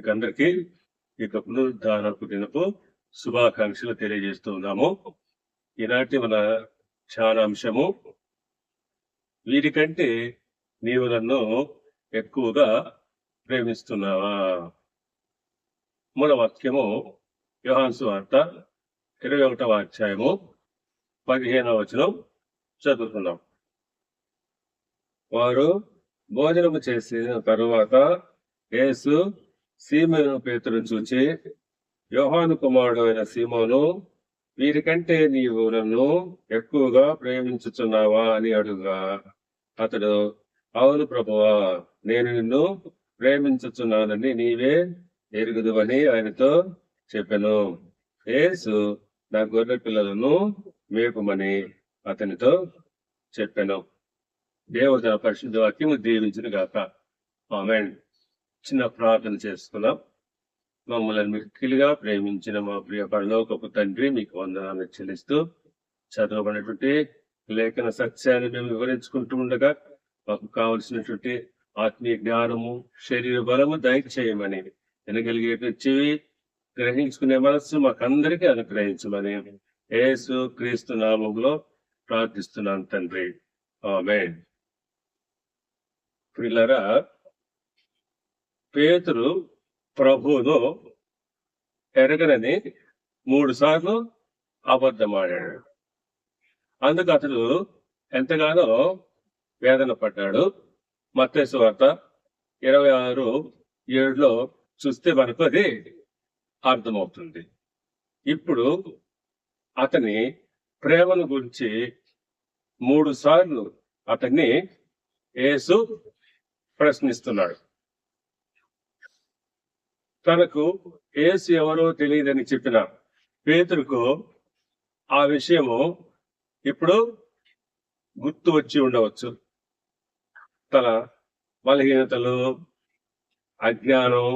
మీకు అందరికీ ఇక పునరుద్ధానపు దినపు శుభాకాంక్షలు తెలియజేస్తూ ఉన్నాము. ఈనాటి మన ధ్యానాంశము, వీరికంటే నీవు నన్ను ఎక్కువగా ప్రేమిస్తున్నావా. మూల వాక్యము యోహాను సువార్త 21వ అధ్యాయము 15వ వచనం చదువుతున్నాం. వారు భోజనము చేసిన తరువాత యేసు సీమోను పేతురును చూచి, యోహాను కుమారుడు అయిన సీమోను, వీరికంటే నీవు నన్ను ఎక్కువగా ప్రేమించుచున్నావా అని అడుగా, అతడు, అవును ప్రభువా, నేను నిన్ను ప్రేమించుచున్నానని నీవే ఎరుగుదువని ఆయనతో చెప్పెను. యేసు, నా గొర్రె పిల్లలను మేపుమని అతనితో చెప్పెను. దేవుడు తన పరిశుద్ధ వాక్యము దీవించును గాక. ఆమేన్. చిన్న ప్రార్థన చేసుకున్నాం. మమ్మల్ని మిక్కిలిగా ప్రేమించిన మా ప్రియ పరలోకపు తండ్రి, మీకు వందనాలు చెల్లిస్తూ చదవబడినటువంటి లేఖన సత్యాన్ని మేము వివరించుకుంటూ ఉండగా మాకు కావలసినటువంటి ఆత్మీయ జ్ఞానము, శరీర బలము దయచేయమని, వినగలిగే చెవి, గ్రహించుకునే మనస్సు మాకందరికీ అనుగ్రహించమని యేసు క్రీస్తు నామములో ప్రార్థిస్తున్నాను తండ్రి. ఆమేన్. ప్రియులారా, పేతురు ప్రభువును ఎరగనని 3 సార్లు అబద్ధమాడాడు. అందుకు అతడు ఎంతగానో వేదన పడ్డాడు. మత్తయి సువార్త 26:7 చూస్తే మనకు అది అర్థమవుతుంది. ఇప్పుడు అతని ప్రేమను గురించి 3 సార్లు అతన్ని యేసు ప్రశ్నిస్తున్నాడు. తనకు యేసు ఎవరో తెలియదని చెప్పిన పేతురుకు ఆ విషయము ఇప్పుడు గుర్తు వచ్చి ఉండవచ్చు. తన బలహీనతలు, అజ్ఞానం,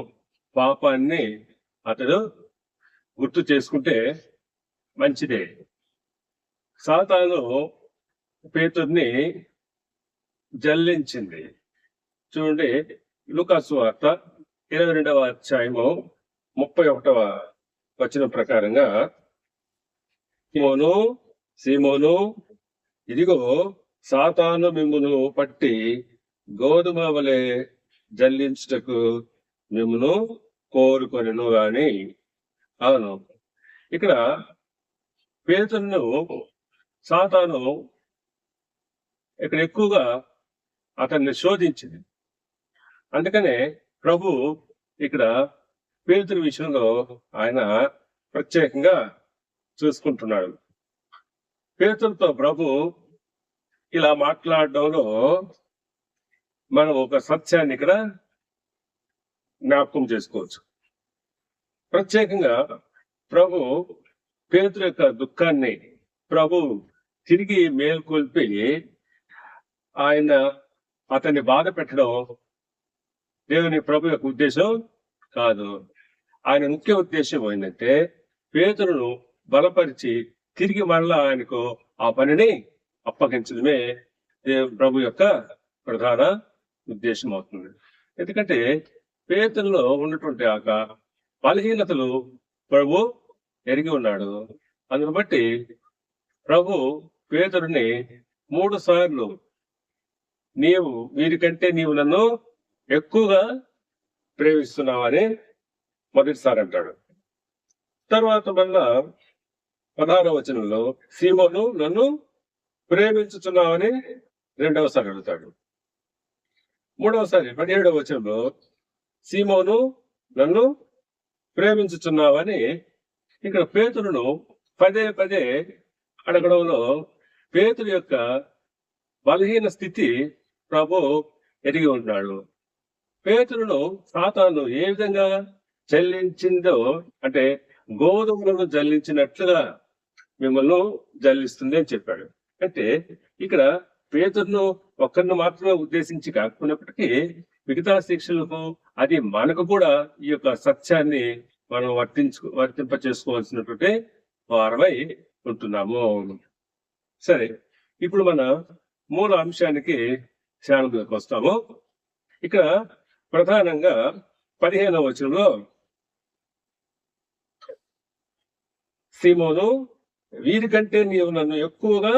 పాపాన్ని అతడు గుర్తు చేసుకుంటే మంచిదే. సాతాను పేతుర్ని జల్లించింది. చూడండి, లూకా సువార్త 22వ అధ్యాయము 31వ వచనం ప్రకారంగా, సీమోను, ఇదిగో సాతాను మిమ్మును పట్టి గోధుమ వలె జల్లించుటకు మిమ్మును కోరుకొనెను గాని. అవును, ఇక్కడ పేతురును సాతాను ఇక్కడ ఎక్కువగా అతన్ని శోధించింది. అందుకనే ప్రభు ఇక్కడ పేతురు విషయంలో ఆయన ప్రత్యేకంగా చూసుకుంటున్నాడు. పేతురుతో ప్రభు ఇలా మాట్లాడడంలో మనం ఒక సత్యాన్ని ఇక్కడ జ్ఞాపకం చేసుకోవచ్చు. ప్రత్యేకంగా ప్రభు పేతురు యొక్క దుఃఖాన్ని ప్రభు తిరిగి మేల్కొల్పి ఆయన అతన్ని బాధ పెట్టడం దేవుని ప్రభు యొక్క ఉద్దేశం కాదు. ఆయన ముఖ్య ఉద్దేశం ఏంటంటే పేతురును బలపరిచి తిరిగి మరలా ఆయనకు ఆ పనిని అప్పగించడమే ప్రభు యొక్క ప్రధాన ఉద్దేశం అవుతుంది. ఎందుకంటే పేతురులో ఉన్నటువంటి ఆ బలహీనతలు ప్రభు ఎరిగి ఉన్నాడు. అందును బట్టి ప్రభు పేతురుని 3 సార్లు వీరికంటే నీవు నన్ను ఎక్కువగా ప్రేమిస్తున్నావని మొదటిసారి అంటాడు. తర్వాత మళ్ళా 16వ వచనంలో సీమోను నన్ను ప్రేమించుచున్నావని 2వసారి అడుగుతాడు. 3వసారి 17వ వచనంలో సీమోను నన్ను ప్రేమించుచున్నావని ఇక్కడ పేతురును పదే అడగడంలో పేతురు యొక్క బలహీన స్థితి ప్రభు ఎరిగి ఉన్నాడు. పేతురును సాతాను ఏ విధంగా జల్లించిందో, అంటే గోధుమలను జల్లించినట్లుగా మిమ్మల్ని జల్లిస్తుంది అని చెప్పాడు. అంటే ఇక్కడ పేతురును ఒక్కరిని మాత్రమే ఉద్దేశించి కాకపోయినప్పటికీ మిగతా శిక్షలకు అది మనకు కూడా ఈ యొక్క సత్యాన్ని మనం వర్తింప చేసుకోవాల్సినటువంటి వారమై ఉంటున్నాము. సరే, ఇప్పుడు మన మూల అంశానికి ధ్యానంలోకి వస్తాము. ఇక్కడ ప్రధానంగా 15వ వచనంలో సీమోను, వీరికంటే నీవు నన్ను ఎక్కువగా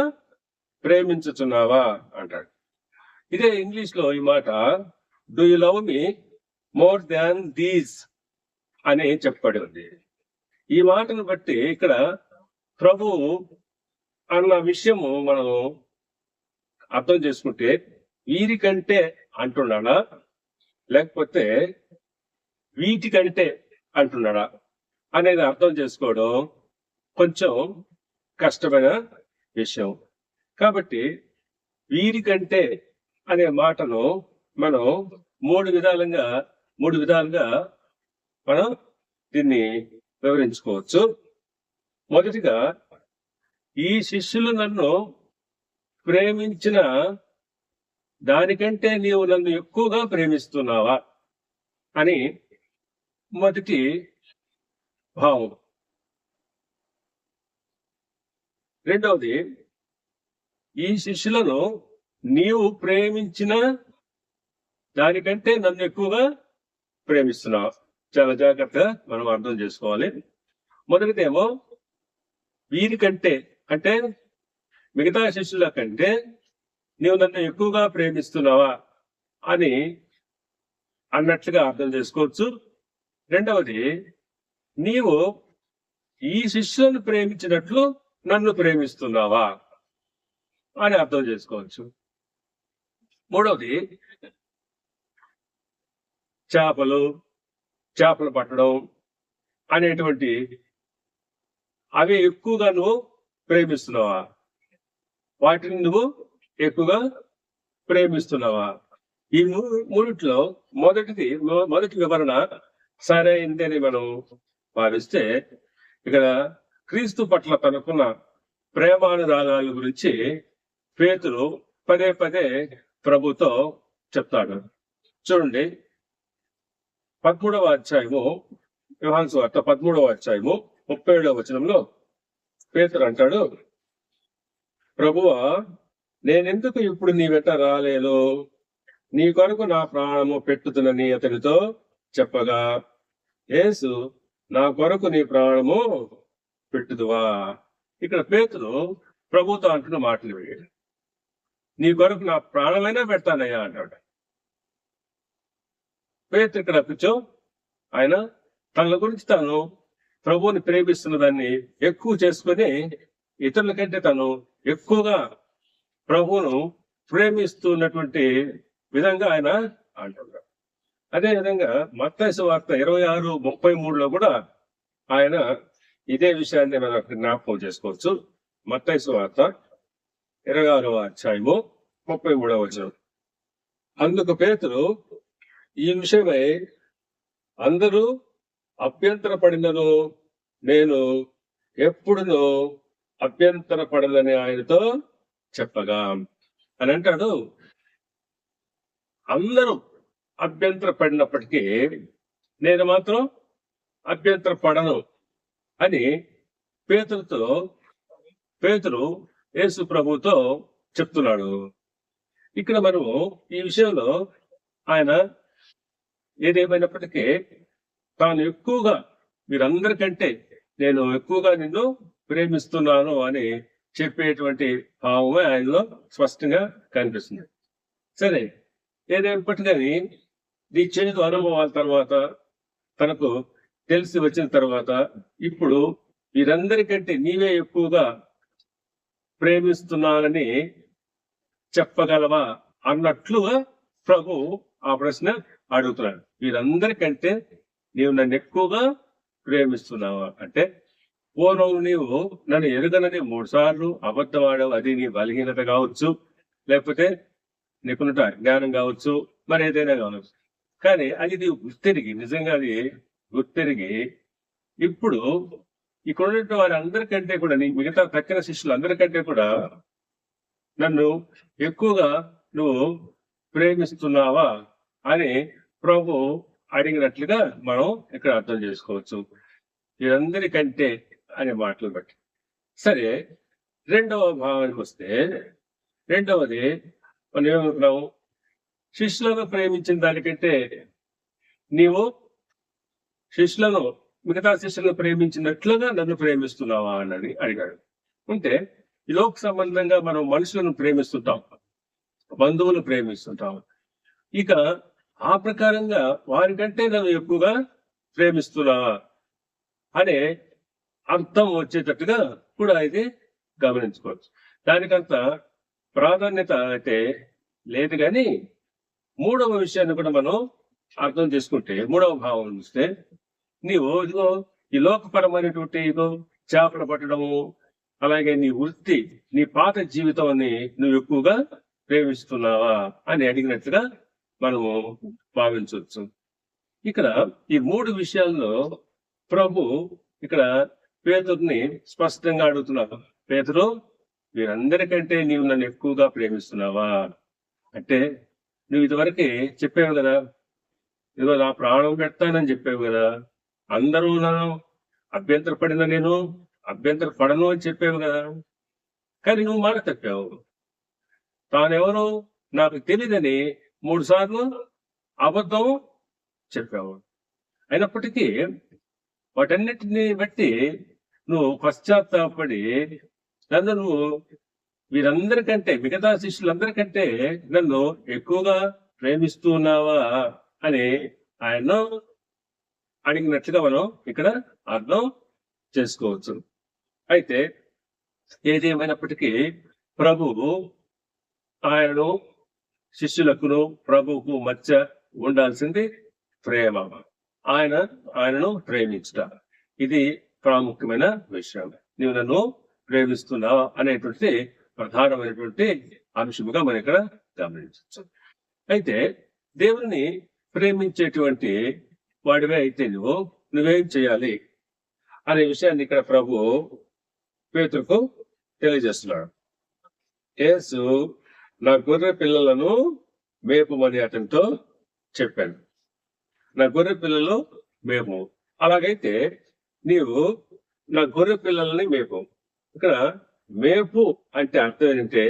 ప్రేమించుచున్నావా అంటాడు. ఇదే ఇంగ్లీష్ లో ఈ మాట do you love me more than these అని చెప్పబడి ఉంది. ఈ మాటను బట్టి ఇక్కడ ప్రభు అన్న విషయము మనం అర్థం చేసుకుంటే వీరికంటే అంటున్నాడా లేకపోతే వీటికంటే అంటున్నాడా అనేది అర్థం చేసుకోవడం కొంచెం కష్టమైన విషయం. కాబట్టి వీరికంటే అనే మాటను మనం మూడు విధాలుగా మనం దీన్ని వివరించుకోవచ్చు. మొదటిగా, ఈ శిష్యులు నన్ను ప్రేమించిన దానికంటే నీవు నన్ను ఎక్కువగా ప్రేమిస్తున్నావా అని మొదటి భావం. రెండవది, ఈ శిష్యులను నీవు ప్రేమించిన దానికంటే నన్ను ఎక్కువగా ప్రేమిస్తున్నావు. చాలా జాగ్రత్తగా మనం అర్థం చేసుకోవాలి. మొదటిదేమో వీరికంటే అంటే మిగతా శిష్యుల కంటే నీవు నన్ను ఎక్కువగా ప్రేమిస్తున్నావా అని అన్నట్లుగా అర్థం చేసుకోవచ్చు. రెండవది, నీవు ఈ శిష్యులను ప్రేమించినట్లు నన్ను ప్రేమిస్తున్నావా అని అర్థం చేసుకోవచ్చు. మూడవది, చేపలు పట్టడం అనేటువంటి అవి ఎక్కువగా నువ్వు ప్రేమిస్తున్నావా, వాటిని నువ్వు ఎక్కువగా ప్రేమిస్తున్నావా? ఈ మూడిట్లో మొదటి వివరణ సరైందని మనం భావిస్తే, ఇక్కడ క్రీస్తు పట్ల తనకున్న ప్రేమానురాగాల గురించి పేతురు పదే ప్రభుతో చెప్తాడు. చూడండి, 13వ అధ్యాయము, యోహాను సువార్త 13వ అధ్యాయము 37వ వచనంలో పేతురు అంటాడు, ప్రభువా, నేనెందుకు ఇప్పుడు నీ వెంట రాలేను? నీ కొరకు నా ప్రాణము పెట్టుతునని అతనితో చెప్పగా, యేసు, నా కొరకు నీ ప్రాణము పెట్టుదువా? ఇక్కడ పేతురు ప్రభుతో అంటున్న మాటలు ఇవి. నీ కొరకు నా ప్రాణమైనా పెడతానయ్యా అంటాడు. పేతురు ఇక్కడ కూర్చో, ఆయన తన గురించి తాను ప్రభువుని ప్రేమిస్తున్న దాన్ని ఎక్కువ చేసుకుని ఇతరుల కంటే తను ఎక్కువగా ప్రభువును ప్రేమిస్తున్నటువంటి విధంగా ఆయన అంటున్నాడు. అదే విధంగా మత్తయి సువార్త 26:33లో కూడా ఆయన ఇదే విషయాన్ని మనం జ్ఞాపకం చేసుకోవచ్చు. మత్తయి సువార్త 26వ అధ్యాయము 33వ వచనం. అందుకు పేతురు, ఈ విషయమై అందరూ అభ్యంతర పడినను నేను ఎప్పుడునూ అభ్యంతర పడదని ఆయనతో చెప్పగా అని అంటాడు. అందరూ అభ్యంతర పడినప్పటికీ నేను మాత్రం అభ్యంతర పడను అని పేతురు యేసు ప్రభుతో చెప్తున్నాడు. ఇక్కడ మనము ఈ విషయంలో ఆయన ఏదేమైనప్పటికీ తాను ఎక్కువగా మీరందరికంటే నేను ఎక్కువగా నిన్ను ప్రేమిస్తున్నాను అని చెప్పేటువంటి భావమే ఆయనలో స్పష్టంగా కనిపిస్తుంది. సరే, ఏదేమైనప్పటికీ నీ చేదు అనుభవాల తర్వాత, తనకు తెలిసి వచ్చిన తర్వాత, ఇప్పుడు వీరందరికంటే నీవే ఎక్కువగా ప్రేమిస్తున్నానని చెప్పగలవా అన్నట్లుగా ప్రభు ఆ ప్రశ్న అడుగుతున్నాడు. వీరందరికంటే నీవు నన్ను ఎక్కువగా ప్రేమిస్తున్నావా అంటే, పూర్వం నీవు నన్ను ఎరుగనని 3 సార్లు అబద్ధం ఆడావు. అది నీ బలహీనత కావచ్చు, లేకపోతే నీకున్నట జ్ఞానం కావచ్చు, మరి ఏదైనా కావచ్చు. కానీ అది నీవు నిజంగా అది గుర్తెరిగి ఇప్పుడు ఇక్కడ ఉన్నటువంటి వారి అందరికంటే కూడా, నీ మిగతా తక్కిన శిష్యులు అందరికంటే కూడా నన్ను ఎక్కువగా నువ్వు ప్రేమిస్తున్నావా అని ప్రభు అడిగినట్లుగా మనం ఇక్కడ అర్థం చేసుకోవచ్చు. వీరందరికంటే అనే మాటలు బట్టి. సరే, రెండవ భావానికి వస్తే, రెండవది మనం ఏమనుకున్నాము? శిష్యులను ప్రేమించిన దానికంటే నీవు శిష్యులను మిగతా శిష్యులను ప్రేమించినట్లుగా నన్ను ప్రేమిస్తున్నావా అని అడిగాడు. అంటే ఈ లోక సంబంధంగా మనం మనుషులను ప్రేమిస్తుంటాం, బంధువులు ప్రేమిస్తుంటాం. ఇక ఆ ప్రకారంగా వారికంటే నన్ను ఎక్కువగా ప్రేమిస్తున్నావా అనే అర్థం వచ్చేటట్టుగా కూడా ఇది గమనించుకోవచ్చు. దానికంత ప్రాధాన్యత అయితే లేదు, కానీ మూడవ విషయాన్ని కూడా మనం అర్థం చేసుకుంటే, మూడవ భావం చూస్తే, నీవు ఇదిగో ఈ లోకపరమైనటువంటి ఇదిగో చేపలు పట్టడము, అలాగే నీ వృత్తి, నీ పాత జీవితాన్ని నువ్వు ఎక్కువగా ప్రేమిస్తున్నావా అని అడిగినట్లుగా మనము భావించవచ్చు. ఇక్కడ ఈ మూడు విషయాల్లో ప్రభు ఇక్కడ పేతురుని స్పష్టంగా అడుగుతున్నారు. పేతురు, వీరందరికంటే నీవు నన్ను ఎక్కువగా ప్రేమిస్తున్నావా అంటే, నువ్వు ఇదివరకే చెప్పావు కదా, ఇదిగో నా ప్రాణం పెడతానని చెప్పావు కదా, అందరూ నన్ను అభ్యంతరపడిన నేను అభ్యంతరపడను అని చెప్పావు కదా, కానీ నువ్వు మాట తప్పావు. తానెవరో నాకు తెలియదని 3 సార్లు అబద్ధం చెప్పావు. అయినప్పటికీ వాటన్నిటిని బట్టి నువ్వు పశ్చాత్తాపడి నన్ను నువ్వు వీరందరికంటే, మిగతా శిష్యులందరికంటే నన్ను ఎక్కువగా ప్రేమిస్తున్నావా అని ఆయన అడిగినట్లుగా మనం ఇక్కడ అర్థం చేసుకోవచ్చు. అయితే ఏదేమైనప్పటికీ ప్రభువు ఆయనను, శిష్యులకును ప్రభువుకు మధ్య ఉండాల్సింది ప్రేమ. ఆయనను ప్రేమించుట, ఇది ప్రాముఖ్యమైన విషయం. నీవు నన్ను ప్రేమిస్తున్నావా అనేటువంటి ప్రధానమైనటువంటి అంశముగా మనం ఇక్కడ గమనించవచ్చు. అయితే దేవుని ప్రేమించేటువంటి వాడివే అయితే నువ్వేం చేయాలి అనే విషయాన్ని ఇక్కడ ప్రభు పేతురుకు తెలియజేస్తున్నాడు. యేసు నా గొర్రె పిల్లలను మేపుమని అతనితో చెప్పాను. నా గొర్రె పిల్లలు మేపు. అలాగైతే నీవు నా గొర్రె పిల్లలని మేపు. ఇక్కడ మేపు అంటే అర్థం ఏంటంటే,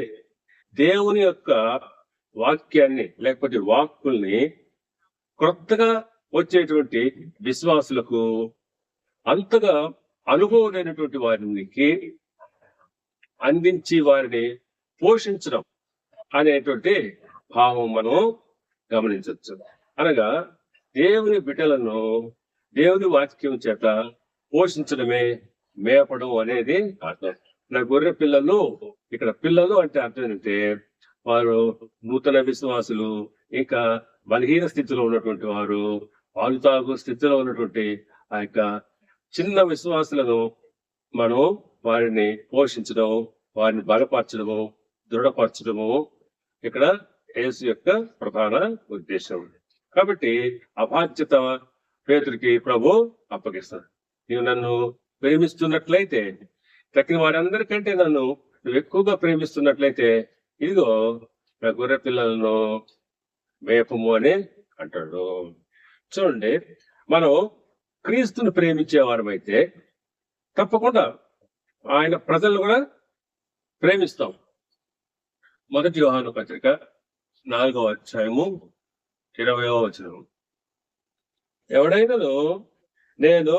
దేవుని యొక్క వాక్యాన్ని లేకపోతే వాక్కుల్ని కొత్తగా వచ్చేటువంటి విశ్వాసులకు, అంతగా అనుభవం లేనటువంటి వారికి అందించి వారిని పోషించడం అనేటువంటి భావం మనం గమనించవచ్చు. అనగా దేవుని బిడ్డలను దేవుని వాక్యం చేత పోషించడమే మేపడం అనేది అర్థం. నా గొర్రె పిల్లలు, ఇక్కడ పిల్లలు అంటే అర్థం ఏంటంటే వారు నూతన విశ్వాసులు, ఇంకా బలహీన స్థితిలో ఉన్నటువంటి వారు, పాలు తాగు స్థితిలో ఉన్నటువంటి ఆ యొక్క చిన్న విశ్వాసులను మనం వారిని పోషించడం, వారిని బలపరచడము, దృఢపరచడము ఇక్కడ యేసు యొక్క ప్రధాన ఉద్దేశం. కాబట్టి ఆ బాధ్యత పేతురికి ప్రభు అప్పగిస్తాడు. నీవు నన్ను ప్రేమిస్తున్నట్లయితే, తక్కిన వారందరికంటే నన్ను నువ్వు ఎక్కువగా ప్రేమిస్తున్నట్లయితే, ఇదిగో నా గొర్రె పిల్లలను మేపము అని అంటాడు. చూడండి, మనం క్రీస్తుని ప్రేమించే వారమైతే తప్పకుండా ఆయన ప్రజలను కూడా ప్రేమిస్తాం. 1 యోహాను పత్రిక 4వ అధ్యాయము 20వ వచనం, ఎవడైనాను నేను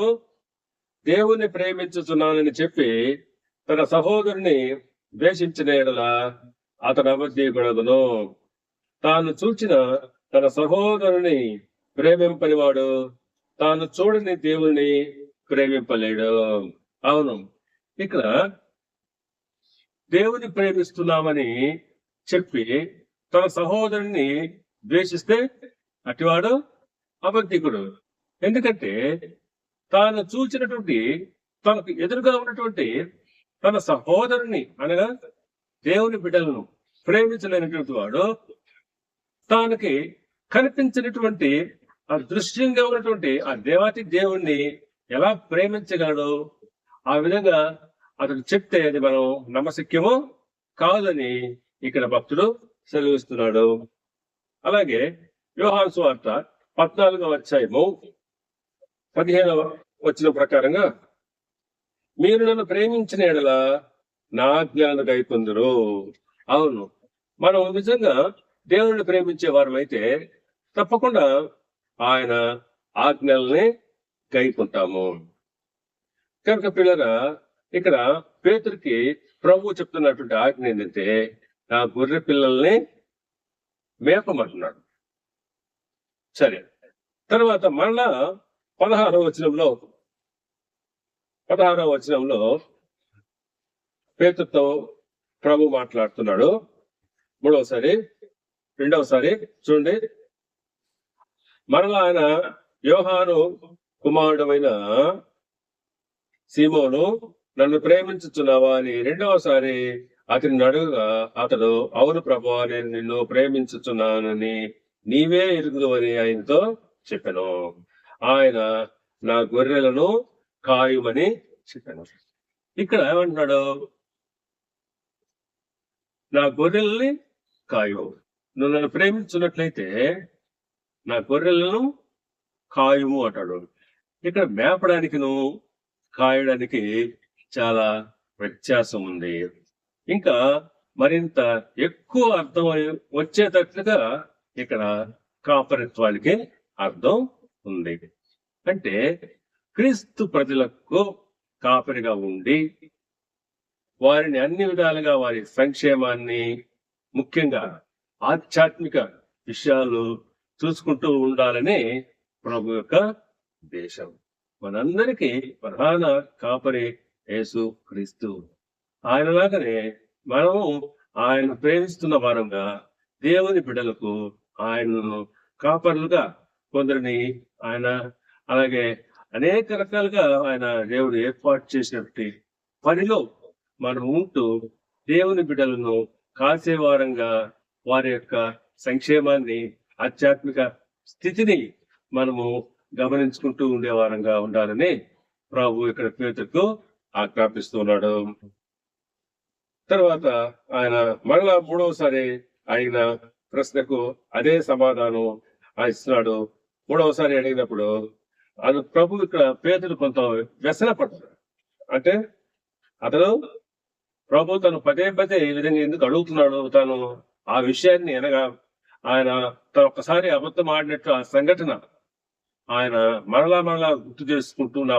దేవుణ్ణి ప్రేమించుతున్నానని చెప్పి తన సహోదరుని ద్వేషించిన యెడల అతడు అబద్ధీకుడగును. తాను చూచిన తన సహోదరుని ప్రేమింపనివాడు తాను చూడని దేవుణ్ణి ప్రేమింపలేడు. అవును, ఇక్కడ దేవుని ప్రేమిస్తున్నామని చెప్పి తన సహోదరుని ద్వేషిస్తే అటివాడు అబద్ధికుడు. ఎందుకంటే తాను చూచినటువంటి, తనకు ఎదురుగా ఉన్నటువంటి తన సహోదరుని అనగా దేవుని బిడ్డలను ప్రేమించలేనటువంటి వాడు తానికి కనిపించినటువంటి ఆ దృశ్యంగా ఉన్నటువంటి ఆ దేవాతి దేవుణ్ణి ఎలా ప్రేమించగలడు? ఆ విధంగా అతను చెప్తే అది మనం నమ్మశక్యమో కాదని ఇక్కడ భక్తుడు సెలవిస్తున్నాడు. అలాగే యోహాను సువార్త 14వ అధ్యాయము 15వ వచనం ప్రకారంగా, మీరు నన్ను ప్రేమించిన యెడల నా ఆజ్ఞలను గైకొందురు. అవును, మనం నిజంగా దేవుణ్ణి ప్రేమించే వారం అయితే తప్పకుండా ఆయన ఆజ్ఞల్ని గైకుంటాము. కనుక పిల్లరా, ఇక్కడ పేతురుకి ప్రభు చెప్తున్నటువంటి ఆజ్ఞ ఏంటంటే, నా గొర్రె పిల్లల్ని మేపమంటున్నాడు. సరే, తర్వాత మళ్ళా 16వ వచనంలో పేతురుతో ప్రభు మాట్లాడుతున్నాడు. రెండవసారి చూడండి. మరలా ఆయన, యోహాను కుమారుడమైన సీమోను, నన్ను ప్రేమించుచున్నావా అని రెండవసారి అతన్ని అడుగుగా, అతడు, అవును ప్రభువా, నేను నిన్ను ప్రేమించుచున్నానని నీవే ఎరుగుదు అని ఆయనతో చెప్పాను. ఆయన నా గొర్రెలను కాయుమని చెప్పాను. ఇక్కడ ఏమంటున్నాడు? నా గొర్రెల్ని కాయు. నువ్వు నన్ను ప్రేమించున్నట్లయితే నా గొర్రెలను కాయుము అంటాడు. ఇక్కడ మేపడానికి నువ్వు కాయడానికి చాలా వ్యత్యాసం ఉంది. ఇంకా మరింత ఎక్కువ అర్థం వచ్చేటట్లుగా ఇక్కడ కాపరిత్వానికి అర్థం ఉంది. అంటే క్రీస్తు ప్రజలకు కాపరిగా ఉండి వారిని అన్ని విధాలుగా వారి సంక్షేమాన్ని, ముఖ్యంగా ఆధ్యాత్మిక విషయాలు చూసుకుంటూ ఉండాలని ప్రభు యొక్క ఉద్దేశం. మనందరికీ ప్రధాన కాపరి యేసు క్రీస్తు. ఆయనలాగానే మనము ఆయన ప్రేమిస్తున్న వారంగా దేవుని బిడ్డలకు ఆయనను కాపరులుగా కొందరిని ఆయన, అలాగే అనేక రకాలుగా ఆయన దేవుడు ఏర్పాటు చేసినటువంటి పనిలో మనం ఉంటూ దేవుని బిడ్డలను కాసేవారంగా వారి యొక్క సంక్షేమాన్ని, ఆధ్యాత్మిక స్థితిని మనము గమనించుకుంటూ ఉండేవారంగా ఉండాలని ప్రభు ఇక్కడ పేతురుకు ఆజ్ఞాపిస్తున్నాడు. తర్వాత ఆయన మరలా మూడవసారి అడిగిన ప్రశ్నకు అదే సమాధానం ఇస్తున్నాడు. మూడవసారి అడిగినప్పుడు ప్రభు ఇక్కడ పేతురు కొంత వ్యసన పడ్డాడు. అంటే అతను ప్రభు తను పదే ఈ విధంగా ఎందుకు అడుగుతున్నాడు, తను ఆ విషయాన్ని అనగా ఆయన తను ఒక్కసారి అబద్ధం ఆడినట్టు ఆ సంఘటన ఆయన మరలా గుర్తు చేసుకుంటూ నా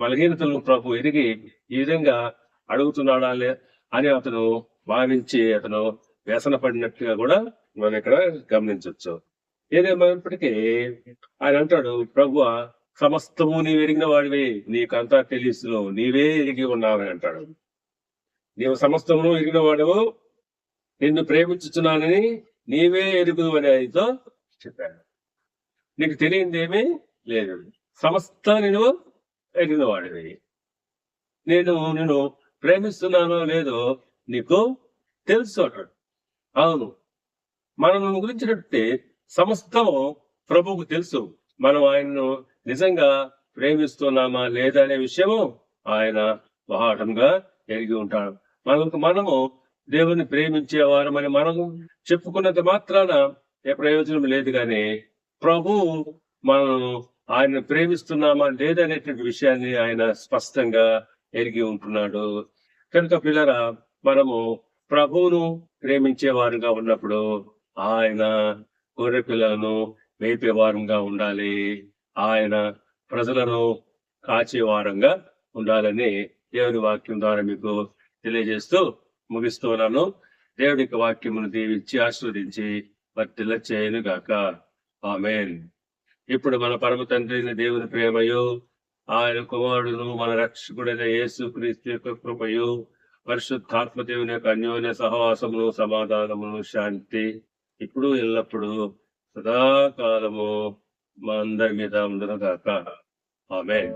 బలహీనతలను ప్రభు ఎదిగి ఈ విధంగా అడుగుతున్నాడా అని అతను భావించి అతను వ్యసన పడినట్టుగా కూడా మనం ఇక్కడ గమనించవచ్చు. ఏదేమైనప్పటికీ ఆయన అంటాడు, ప్రభువా, సమస్తము నీవు ఎరిగిన వాడివి, నీకంతా తెలుసు, నీవే ఎరిగి ఉన్నావని అంటాడు. నీవు సమస్తమును ఎరిగిన వాడవు, నిన్ను ప్రేమించుచున్నానని నీవే ఎరుగు అని ఆయనతో చెప్పాడు. నీకు తెలియందేమీ లేదు, సమస్త నేను ఎరిగిన వాడివి. నేను ప్రేమిస్తున్నానో లేదో నీకు తెలుసు అన్నాడు. అవును, మనం గురించినట్టే సమస్తము ప్రభువుకు తెలుసు. మనం ఆయన్ను నిజంగా ప్రేమిస్తున్నామా లేదా అనే విషయము ఆయన బాహటంగా ఎరిగి ఉంటాడు. మనము దేవుని ప్రేమించేవారమని మనము చెప్పుకున్నంత మాత్రాన ఏ ప్రయోజనం లేదు, కానీ ప్రభు మనం ఆయన ప్రేమిస్తున్నామా లేదనేటువంటి విషయాన్ని ఆయన స్పష్టంగా ఎరిగి ఉంటున్నాడు. కనుక పిల్లరా, మనము ప్రభువును ప్రేమించేవారుగా ఉన్నప్పుడు ఆయన గొర్రె పిల్లలను మేపేవారంగా ఉండాలి, ఆయన ప్రజలను కాచేవారంగా ఉండాలని దేవుని వాక్యం ద్వారా మీకు తెలియజేస్తూ ముగిస్తున్నాను. దేవుడి యొక్క వాక్యమును దీవించి ఆశీర్వదించి వర్తిల్ల చేయను గాక. ఆమేన్. ఇప్పుడు మన పరమ తండ్రి దేవుని ప్రేమయు, ఆయన కుమారుడును మన రక్షకుడైన యేసు క్రీస్తు యొక్క కృపయు, పరిశుద్ధాత్మ దేవుని యొక్క అన్యోన్య సహవాసమును, సమాధానమును, శాంతి ఇప్పుడు ఎల్లప్పుడు సదాకాలము మా అందరి మీద ఉండును గాక. ఆమేన్.